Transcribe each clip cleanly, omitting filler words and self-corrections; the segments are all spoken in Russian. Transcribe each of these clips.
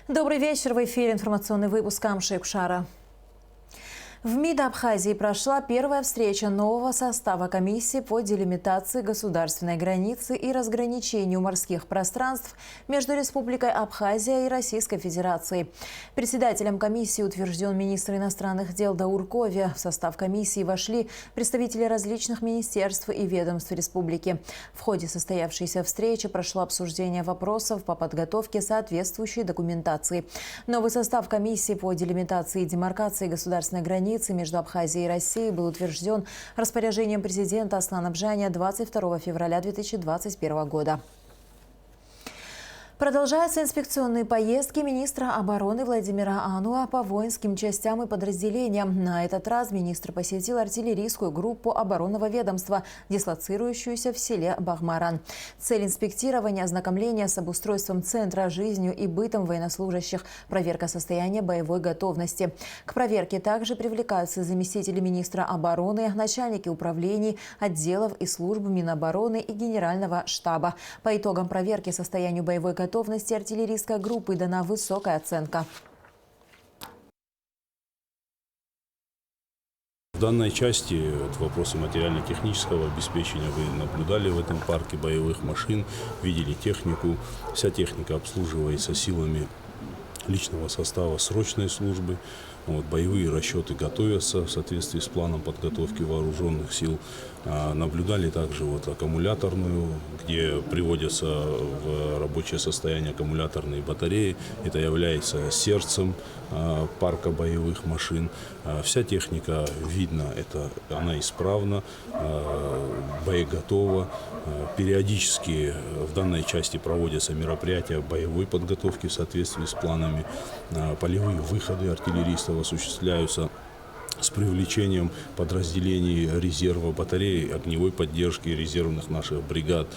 Добрый вечер. В эфире информационный выпуск Амши Кушара. В МИД Абхазии прошла первая встреча нового состава комиссии по делимитации государственной границы и разграничению морских пространств между Республикой Абхазия и Российской Федерацией. Председателем комиссии утвержден министр иностранных дел Даур Кови. В состав комиссии вошли представители различных министерств и ведомств республики. В ходе состоявшейся встречи прошло обсуждение вопросов по подготовке соответствующей документации. Новый состав комиссии по делимитации и демаркации государственной границы между Абхазией и Россией был утвержден распоряжением президента Аслана Бжаня 22 февраля 2021 года. Продолжаются инспекционные поездки министра обороны Владимира Ануа по воинским частям и подразделениям. На этот раз министр посетил артиллерийскую группу оборонного ведомства, дислоцирующуюся в селе Бахмаран. Цель инспектирования – ознакомление с обустройством центра, жизнью и бытом военнослужащих, проверка состояния боевой готовности. К проверке также привлекаются заместители министра обороны, начальники управлений, отделов и служб Минобороны и Генерального штаба. По итогам проверки состоянию боевой готовности артиллерийской группы дана высокая оценка. В данной части вопросы материально-технического обеспечения вы наблюдали в этом парке боевых машин, видели технику. Вся техника обслуживается силами личного состава срочной службы. Боевые расчеты готовятся в соответствии с планом подготовки вооруженных сил. Наблюдали также аккумуляторную, где приводятся в рабочее состояние аккумуляторные батареи. Это является сердцем парка боевых машин. Вся техника видно, она исправна, боеготова. Периодически в данной части проводятся мероприятия боевой подготовки в соответствии с планами. Полевые выходы артиллеристов осуществляются с привлечением подразделений резерва батареи, огневой поддержки резервных наших бригад.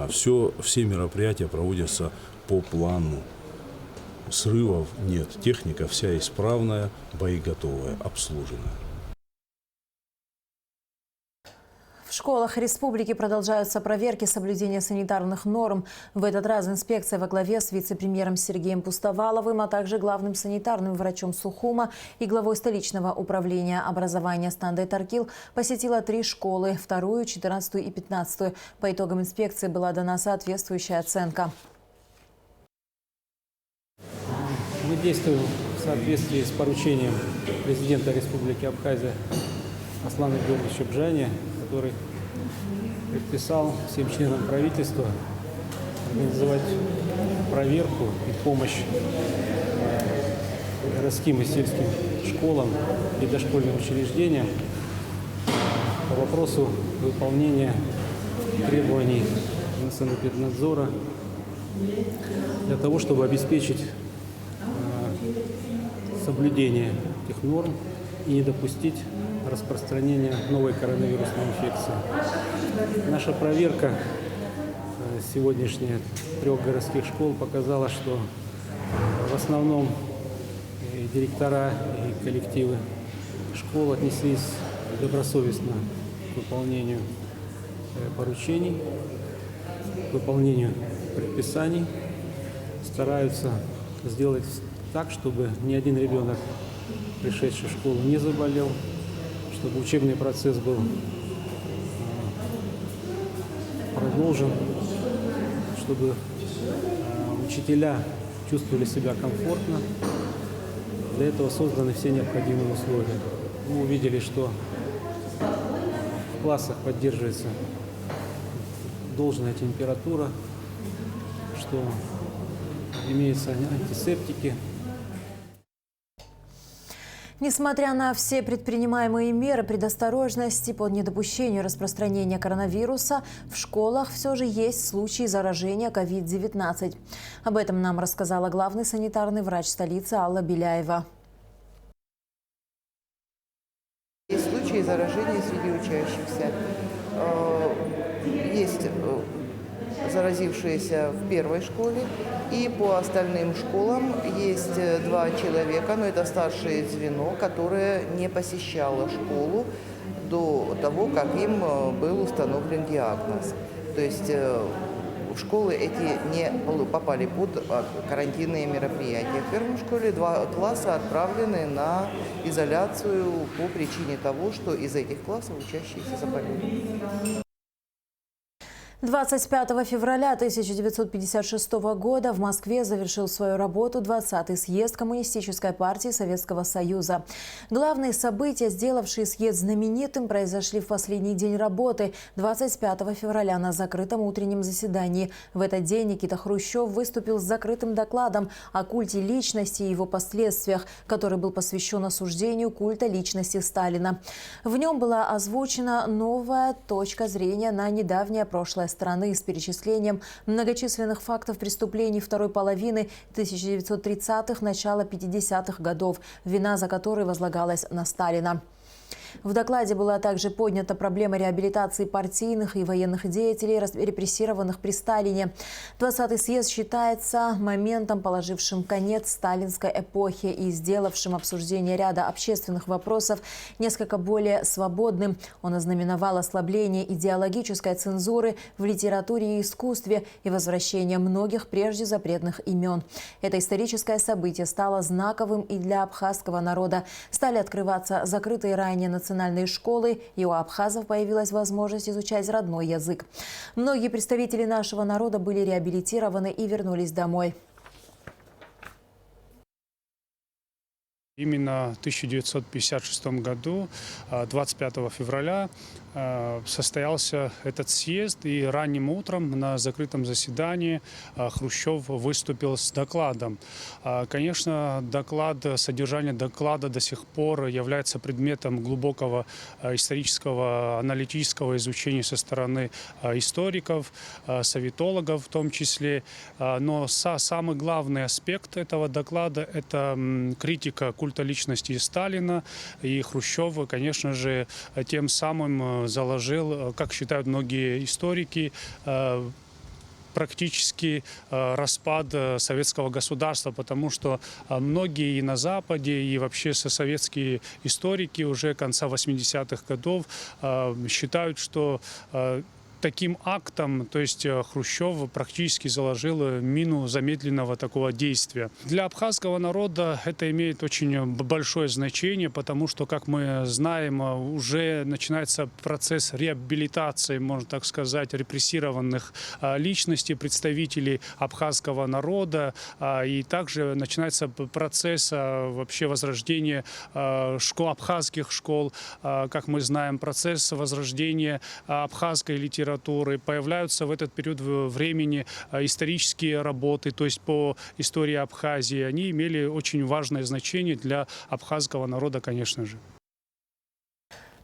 Все мероприятия проводятся по плану. Срывов нет. Техника вся исправная, боеготовая, обслуженная. В школах республики продолжаются проверки соблюдения санитарных норм. В этот раз инспекция во главе с вице-премьером Сергеем Пустоваловым, а также главным санитарным врачом Сухума и главой столичного управления образования Стандай Таркил посетила 3 школы, 2-ю, 14-ю и 15-ю. По итогам инспекции была дана соответствующая оценка. Мы действуем в соответствии с поручением президента Республики Абхазия Аслана Георгиевича Бжаня, который предписал всем членам правительства организовать проверку и помощь городским и сельским школам и дошкольным учреждениям по вопросу выполнения требований санэпиднадзора для того, чтобы обеспечить соблюдение этих норм и не допустить распространения новой коронавирусной инфекции. Наша проверка сегодняшняя 3 городских школ показала, что в основном и директора и коллективы школ отнеслись добросовестно к выполнению поручений, к выполнению предписаний, стараются сделать так, чтобы ни один ребенок, пришедший в школу, не заболел, чтобы учебный процесс был продолжен, чтобы учителя чувствовали себя комфортно. Для этого созданы все необходимые условия. Мы увидели, что в классах поддерживается должная температура, что имеются антисептики. Несмотря на все предпринимаемые меры предосторожности по недопущению распространения коронавируса, в школах все же есть случаи заражения COVID-19. Об этом нам рассказала главный санитарный врач столицы Алла Беляева. Есть случаи заражения среди учащихся. Есть заразившиеся в первой школе, и по остальным школам есть 2 человека, но это старшее звено, которое не посещало школу до того, как им был установлен диагноз. То есть в школы эти не попали под карантинные мероприятия. В первом школе 2 класса отправлены на изоляцию по причине того, что из этих классов учащиеся заболели. 25 февраля 1956 года в Москве завершил свою работу 20-й съезд Коммунистической партии Советского Союза. Главные события, сделавшие съезд знаменитым, произошли в последний день работы 25 февраля на закрытом утреннем заседании. В этот день Никита Хрущев выступил с закрытым докладом о культе личности и его последствиях, который был посвящен осуждению культа личности Сталина. В нем была озвучена новая точка зрения на недавнее прошлое страны с перечислением многочисленных фактов преступлений второй половины 1930-х, начала 50-х годов, вина за которые возлагалась на Сталина. В докладе была также поднята проблема реабилитации партийных и военных деятелей, репрессированных при Сталине. 20-й съезд считается моментом, положившим конец сталинской эпохи и сделавшим обсуждение ряда общественных вопросов несколько более свободным. Он ознаменовал ослабление идеологической цензуры в литературе и искусстве и возвращение многих прежде запретных имен. Это историческое событие стало знаковым и для абхазского народа. Стали открываться закрытые ранее национальные школы, и у абхазов появилась возможность изучать родной язык. Многие представители нашего народа были реабилитированы и вернулись домой. Именно в 1956 году, 25 февраля, состоялся этот съезд, и ранним утром на закрытом заседании Хрущев выступил с докладом. Конечно, содержание доклада до сих пор является предметом глубокого исторического, аналитического изучения со стороны историков, советологов в том числе. Но самый главный аспект этого доклада – это критика культа личности Сталина, и Хрущев, конечно же, тем самым заложил, как считают многие историки, практически распад советского государства, потому что многие и на Западе, и вообще советские историки уже конца 80-х годов считают, что таким актом, то есть Хрущев практически заложил мину замедленного такого действия. Для абхазского народа это имеет очень большое значение, потому что, как мы знаем, уже начинается процесс реабилитации, можно так сказать, репрессированных личностей, представителей абхазского народа, и также начинается процесс вообще возрождения абхазских школ, как мы знаем, процесс возрождения абхазской литературы. Появляются в этот период времени исторические работы, то есть по истории Абхазии. Они имели очень важное значение для абхазского народа, конечно же.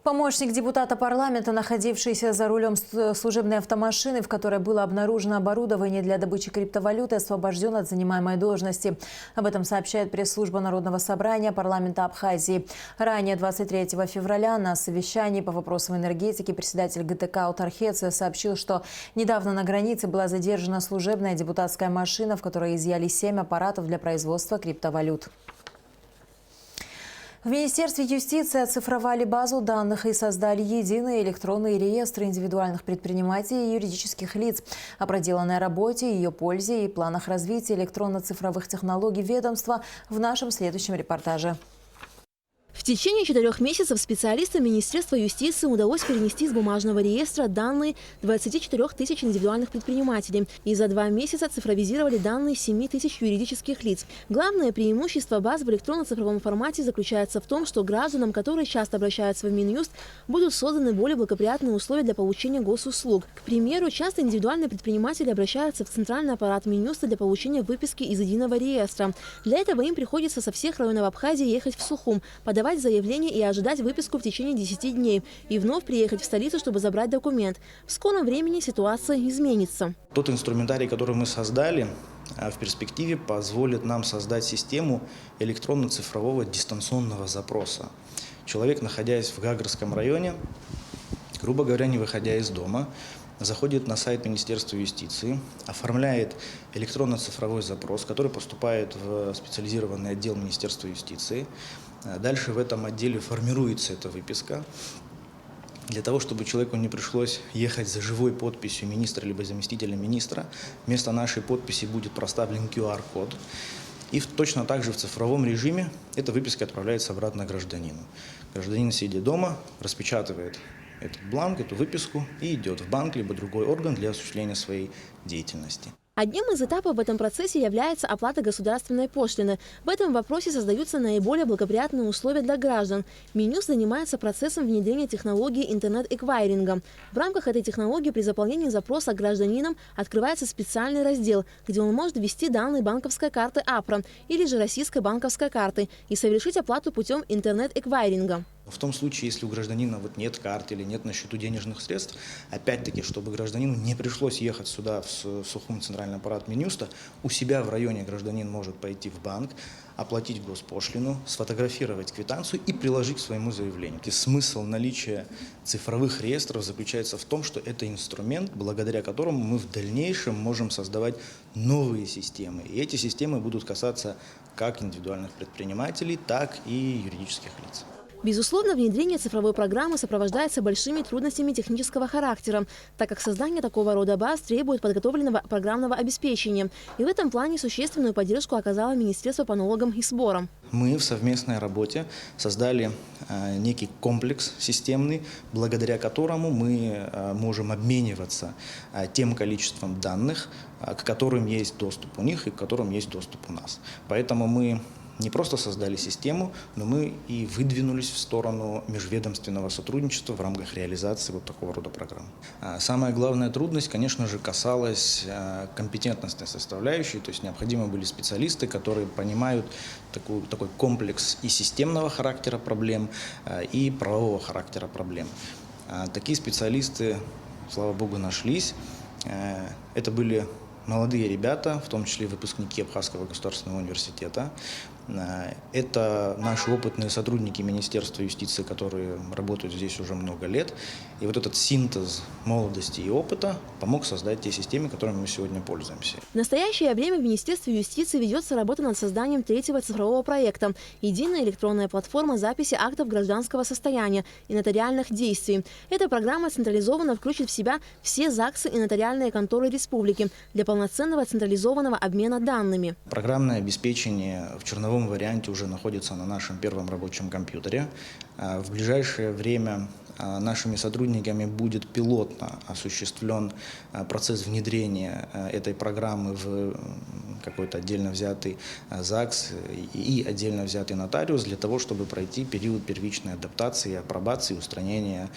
Помощник депутата парламента, находившийся за рулем служебной автомашины, в которой было обнаружено оборудование для добычи криптовалюты, освобожден от занимаемой должности. Об этом сообщает пресс-служба Народного собрания парламента Абхазии. Ранее, 23 февраля, на совещании по вопросам энергетики председатель ГТК Утархеция сообщил, что недавно на границе была задержана служебная депутатская машина, в которой изъяли 7 аппаратов для производства криптовалют. В Министерстве юстиции оцифровали базу данных и создали единый электронный реестр индивидуальных предпринимателей и юридических лиц. О проделанной работе, ее пользе и планах развития электронно-цифровых технологий ведомства в нашем следующем репортаже. В течение 4 месяцев специалистам Министерства юстиции удалось перенести из бумажного реестра данные 24 тысяч индивидуальных предпринимателей и за 2 месяца цифровизировали данные 7 тысяч юридических лиц. Главное преимущество баз в электронно-цифровом формате заключается в том, что гражданам, которые часто обращаются в Минюст, будут созданы более благоприятные условия для получения госуслуг. К примеру, часто индивидуальные предприниматели обращаются в центральный аппарат Минюста для получения выписки из единого реестра. Для этого им приходится со всех районов Абхазии ехать в Сухум, подавать заявление и ожидать выписку в течение 10 дней и вновь приехать в столицу, чтобы забрать документ. В скором времени ситуация изменится. Тот инструментарий, который мы создали, в перспективе позволит нам создать систему электронно-цифрового дистанционного запроса. Человек, находясь в Гагарском районе, грубо говоря, не выходя из дома, заходит на сайт Министерства юстиции, оформляет электронно-цифровой запрос, который поступает в специализированный отдел Министерства юстиции. Дальше в этом отделе формируется эта выписка. Для того, чтобы человеку не пришлось ехать за живой подписью министра либо заместителя министра, вместо нашей подписи будет проставлен QR-код. И точно так же в цифровом режиме эта выписка отправляется обратно гражданину. Гражданин, сидя дома, распечатывает этот бланк, эту выписку и идет в банк либо другой орган для осуществления своей деятельности. Одним из этапов в этом процессе является оплата государственной пошлины. В этом вопросе создаются наиболее благоприятные условия для граждан. Минюст занимается процессом внедрения технологии интернет-эквайринга. В рамках этой технологии при заполнении запроса гражданином открывается специальный раздел, где он может ввести данные банковской карты АПРА или же российской банковской карты и совершить оплату путем интернет-эквайринга. В том случае, если у гражданина нет карты или нет на счету денежных средств, опять-таки, чтобы гражданину не пришлось ехать сюда, в Сухум центральный аппарат Минюста, у себя в районе гражданин может пойти в банк, оплатить госпошлину, сфотографировать квитанцию и приложить к своему заявлению. И смысл наличия цифровых реестров заключается в том, что это инструмент, благодаря которому мы в дальнейшем можем создавать новые системы. И эти системы будут касаться как индивидуальных предпринимателей, так и юридических лиц. Безусловно, внедрение цифровой программы сопровождается большими трудностями технического характера, так как создание такого рода баз требует подготовленного программного обеспечения. И в этом плане существенную поддержку оказало Министерство по налогам и сборам. Мы в совместной работе создали некий комплекс системный, благодаря которому мы можем обмениваться тем количеством данных, к которым есть доступ у них и к которым есть доступ у нас. Поэтому мы не просто создали систему, но мы и выдвинулись в сторону межведомственного сотрудничества в рамках реализации вот такого рода программ. Самая главная трудность, конечно же, касалась компетентностной составляющей, то есть необходимы были специалисты, которые понимают такой комплекс и системного характера проблем, и правового характера проблем. Такие специалисты, слава богу, нашлись. Это были молодые ребята, в том числе выпускники Абхазского государственного университета. Это наши опытные сотрудники Министерства юстиции, которые работают здесь уже много лет. И вот этот синтез молодости и опыта помог создать те системы, которыми мы сегодня пользуемся. В настоящее время в Министерстве юстиции ведется работа над созданием третьего цифрового проекта – единая электронная платформа записи актов гражданского состояния и нотариальных действий. Эта программа централизованно включит в себя все ЗАГСы и нотариальные конторы республики для полноценного централизованного обмена данными. Программное обеспечение в черновом варианте уже находится на нашем первом рабочем компьютере. В ближайшее время нашими сотрудниками будет пилотно осуществлен процесс внедрения этой программы в какой-то отдельно взятый ЗАГС и отдельно взятый нотариус для того, чтобы пройти период первичной адаптации, апробации, устранения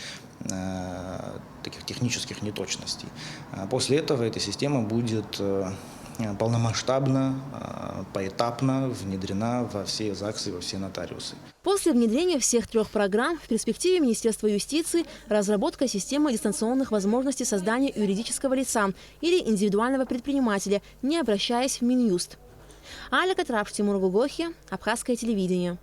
таких технических неточностей. После этого эта система будет полномасштабно, поэтапно внедрена во все ЗАГСы и во все нотариусы. После внедрения всех трех программ в перспективе Министерства юстиции разработка системы дистанционных возможностей создания юридического лица или индивидуального предпринимателя, не обращаясь в Минюст. Аля Катрап, Тимур Гугохи, Абхазское телевидение.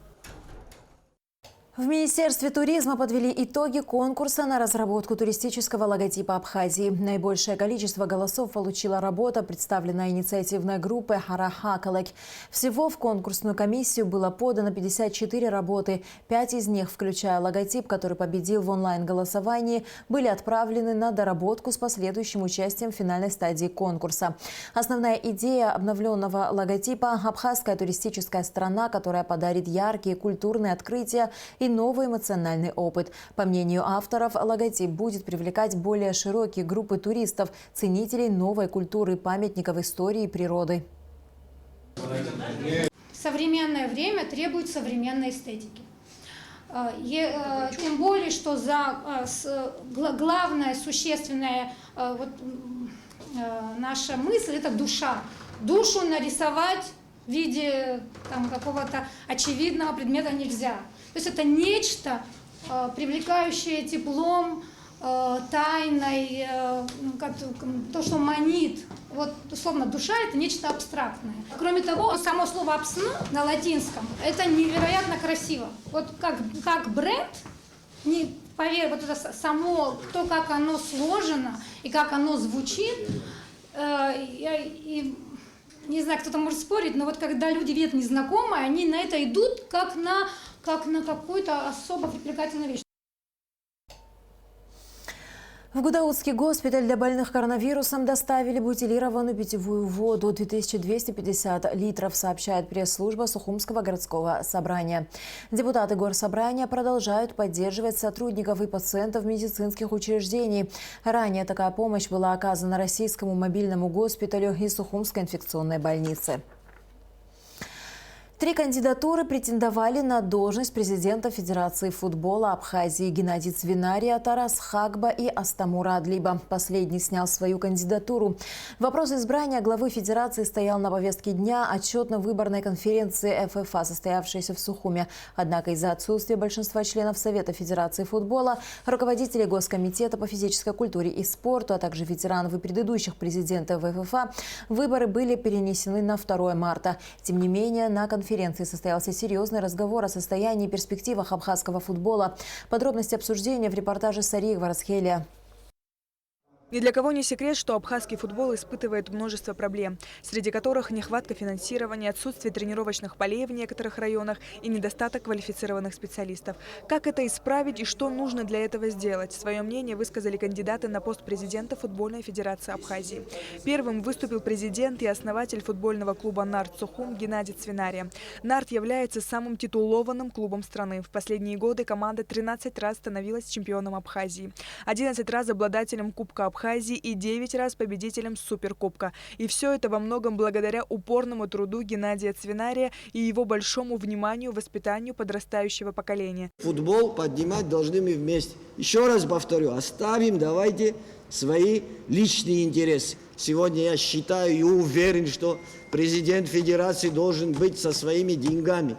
В Министерстве туризма подвели итоги конкурса на разработку туристического логотипа Абхазии. Наибольшее количество голосов получила работа, представленная инициативной группой «Харахакалек». Всего в конкурсную комиссию было подано 54 работы. 5 из них, включая логотип, который победил в онлайн-голосовании, были отправлены на доработку с последующим участием в финальной стадии конкурса. Основная идея обновленного логотипа – абхазская туристическая страна, которая подарит яркие культурные открытия и новый эмоциональный опыт. По мнению авторов, логотип будет привлекать более широкие группы туристов, ценителей новой культуры, памятников истории и природы. Современное время требует современной эстетики. Тем более, что главная, существенная наша мысль – это душа. Душу нарисовать в виде какого-то очевидного предмета нельзя. То есть это нечто, привлекающее теплом, тайной, то, что манит. Вот, условно, душа – это нечто абстрактное. Кроме того, само слово «абсна» на латинском – это невероятно красиво. Вот как бренд, поверь, вот это само, то, как оно сложено и как оно звучит, не знаю, кто-то может спорить, но вот когда люди видят незнакомое, они на это идут как на какую-то особо привлекательную вещь. В Гудаутский госпиталь для больных коронавирусом доставили бутилированную питьевую воду 2250 литров, сообщает пресс-служба Сухумского городского собрания. Депутаты горсобрания продолжают поддерживать сотрудников и пациентов медицинских учреждений. Ранее такая помощь была оказана Российскому мобильному госпиталю и Сухумской инфекционной больнице. 3 кандидатуры претендовали на должность президента Федерации футбола Абхазии: Геннадий Цвинария, Тарас Хагба и Астамур Адлиба. Последний снял свою кандидатуру. Вопрос избрания главы Федерации стоял на повестке дня отчетно-выборной конференции ФФА, состоявшейся в Сухуме. Однако из-за отсутствия большинства членов Совета Федерации футбола, руководителей Госкомитета по физической культуре и спорту, а также ветеранов и предыдущих президентов ФФА, выборы были перенесены на 2 марта. Тем не менее, на конференции состоялся серьезный разговор о состоянии и перспективах абхазского футбола. Подробности обсуждения в репортаже Сарии Гварасхелия. Ни для кого не секрет, что абхазский футбол испытывает множество проблем, среди которых нехватка финансирования, отсутствие тренировочных полей в некоторых районах и недостаток квалифицированных специалистов. Как это исправить и что нужно для этого сделать? Свое мнение высказали кандидаты на пост президента Футбольной Федерации Абхазии. Первым выступил президент и основатель футбольного клуба «Нарт Сухум» Геннадий Цвинария. «Нарт» является самым титулованным клубом страны. В последние годы команда 13 раз становилась чемпионом Абхазии, 11 раз обладателем Кубка Абхазии и 9 раз победителем Суперкубка. И все это во многом благодаря упорному труду Геннадия Цвинария и его большому вниманию воспитанию подрастающего поколения. Футбол поднимать должны мы вместе. Еще раз повторю, оставим, давайте свои личные интересы. Сегодня я считаю и уверен, что президент Федерации должен быть со своими деньгами.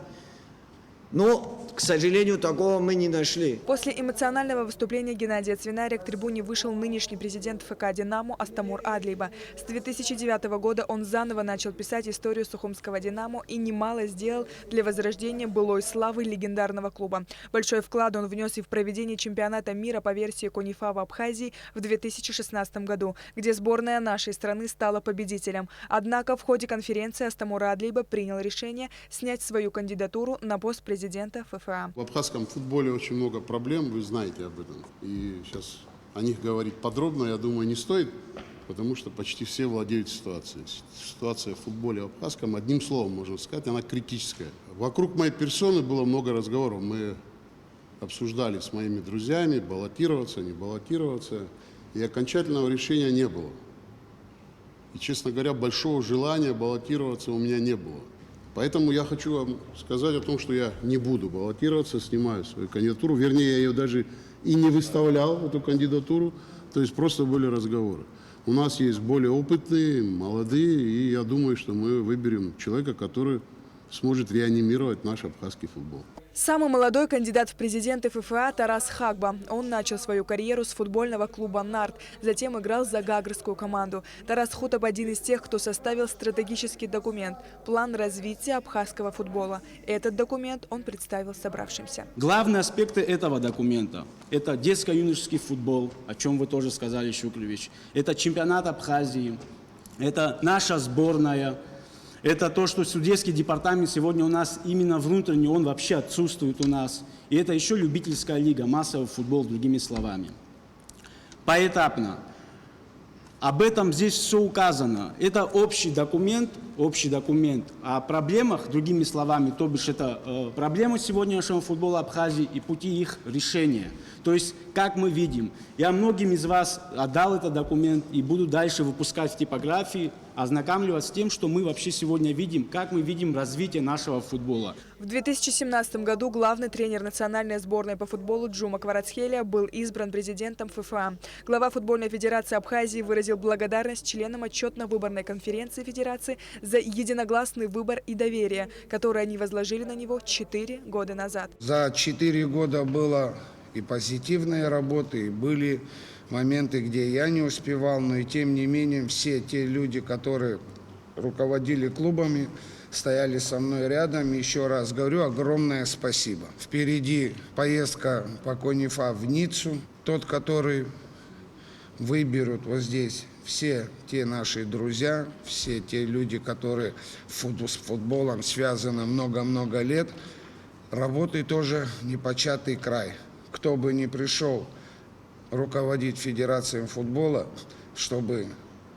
Но, к сожалению, такого мы не нашли. После эмоционального выступления Геннадия Цвинария к трибуне вышел нынешний президент ФК «Динамо» Астамур Адлиба. С 2009 года он заново начал писать историю сухумского «Динамо» и немало сделал для возрождения былой славы легендарного клуба. Большой вклад он внес и в проведение чемпионата мира по версии КОНИФА в Абхазии в 2016 году, где сборная нашей страны стала победителем. Однако в ходе конференции Астамур Адлиба принял решение снять свою кандидатуру на пост президента ФФА. В абхазском футболе очень много проблем, вы знаете об этом. И сейчас о них говорить подробно, я думаю, не стоит, потому что почти все владеют ситуацией. Ситуация в футболе абхазском, одним словом можно сказать, она критическая. Вокруг моей персоны было много разговоров. Мы обсуждали с моими друзьями, баллотироваться, не баллотироваться. И окончательного решения не было. И, честно говоря, большого желания баллотироваться у меня не было. Поэтому я хочу вам сказать о том, что я не буду баллотироваться, снимаю свою кандидатуру. Вернее, я ее даже и не выставлял, эту кандидатуру. То есть просто были разговоры. У нас есть более опытные, молодые, и я думаю, что мы выберем человека, который сможет реанимировать наш абхазский футбол. Самый молодой кандидат в президенты ФФА Тарас Хагба. Он начал свою карьеру с футбольного клуба «Нарт», затем играл за гагрскую команду. Тарас Хутаб – один из тех, кто составил стратегический документ – план развития абхазского футбола. Этот документ он представил собравшимся. Главные аспекты этого документа – это детско-юношеский футбол, о чем вы тоже сказали, Шуклевич. Это чемпионат Абхазии, это наша сборная. Это то, что судейский департамент сегодня у нас именно внутренний, он вообще отсутствует у нас. И это еще любительская лига, массовый футбол, другими словами. Поэтапно. Об этом здесь все указано. Это общий документ о проблемах, другими словами, то бишь это проблемы сегодняшнего футбола Абхазии и пути их решения. То есть, как мы видим, я многим из вас отдал этот документ и буду дальше выпускать в типографии, ознакомливаться с тем, что мы вообще сегодня видим, как мы видим развитие нашего футбола. В 2017 году главный тренер национальной сборной по футболу Джума Кварацхелия был избран президентом ФФА. Глава футбольной федерации Абхазии выразил благодарность членам отчетно-выборной конференции федерации за единогласный выбор и доверие, которое они возложили на него 4 года назад. За 4 года было и позитивные работы, и были моменты, где я не успевал, но и тем не менее все те люди, которые руководили клубами, стояли со мной рядом. Еще раз говорю, огромное спасибо. Впереди поездка по КОНИФА в Ниццу. Тот, который выберут вот здесь все те наши друзья, все те люди, которые с футболом связаны много-много лет, работы тоже непочатый край. Кто бы ни пришел руководить Федерацией футбола, чтобы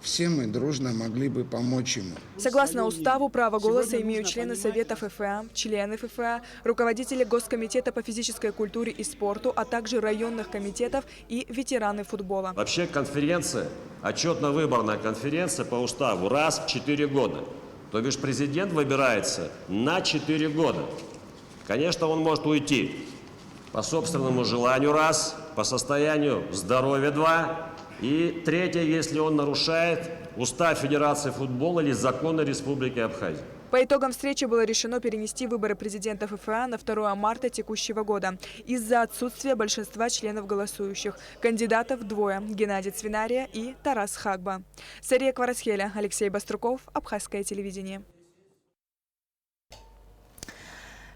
все мы дружно могли бы помочь ему. Согласно уставу, право голоса имеют члены Советов ФФА, члены ФФА, руководители Госкомитета по физической культуре и спорту, а также районных комитетов и ветераны футбола. Вообще конференция, отчетно-выборная конференция по уставу раз в 4 года. То бишь президент выбирается на 4 года. Конечно, он может уйти по собственному желанию раз, по состоянию здоровья два. И третье, если он нарушает устав Федерации футбола или законы Республики Абхазия. По итогам встречи было решено перенести выборы президента ФФА на 2 марта текущего года из-за отсутствия большинства членов голосующих. Кандидатов двое – Геннадий Цвинария и Тарас Хагба. Сария Кварасхеля, Алексей Баструков, Абхазское телевидение.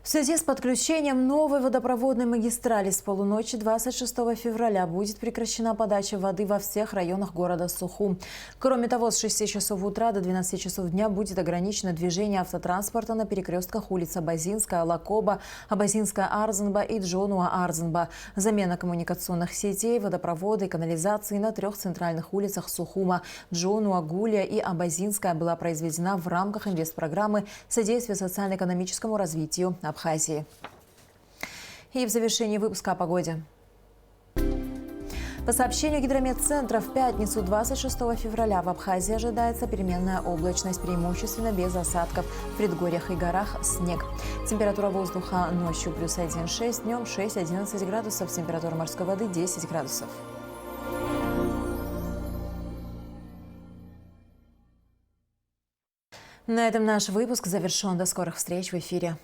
В связи с подключением новой водопроводной магистрали с полуночи 26 февраля будет прекращена подача воды во всех районах города Сухум. Кроме того, с 6 часов утра до 12 часов дня будет ограничено движение автотранспорта на перекрестках улиц Абазинская, Лакоба, Абазинская, Арзанба и Джонуа, Арзанба. Замена коммуникационных сетей, водопровода и канализации на 3 центральных улицах Сухума – Джонуа, Гулия и Абазинская была произведена в рамках инвестпрограммы «Содействие социально-экономическому развитию Абхазии». И в завершении выпуска о погоде. По сообщению Гидрометцентра, в пятницу 26 февраля в Абхазии ожидается переменная облачность, преимущественно без осадков. В предгорьях и горах снег. Температура воздуха ночью плюс 1,6, днем 6-11 градусов, температура морской воды 10 градусов. На этом наш выпуск завершен. До скорых встреч в эфире.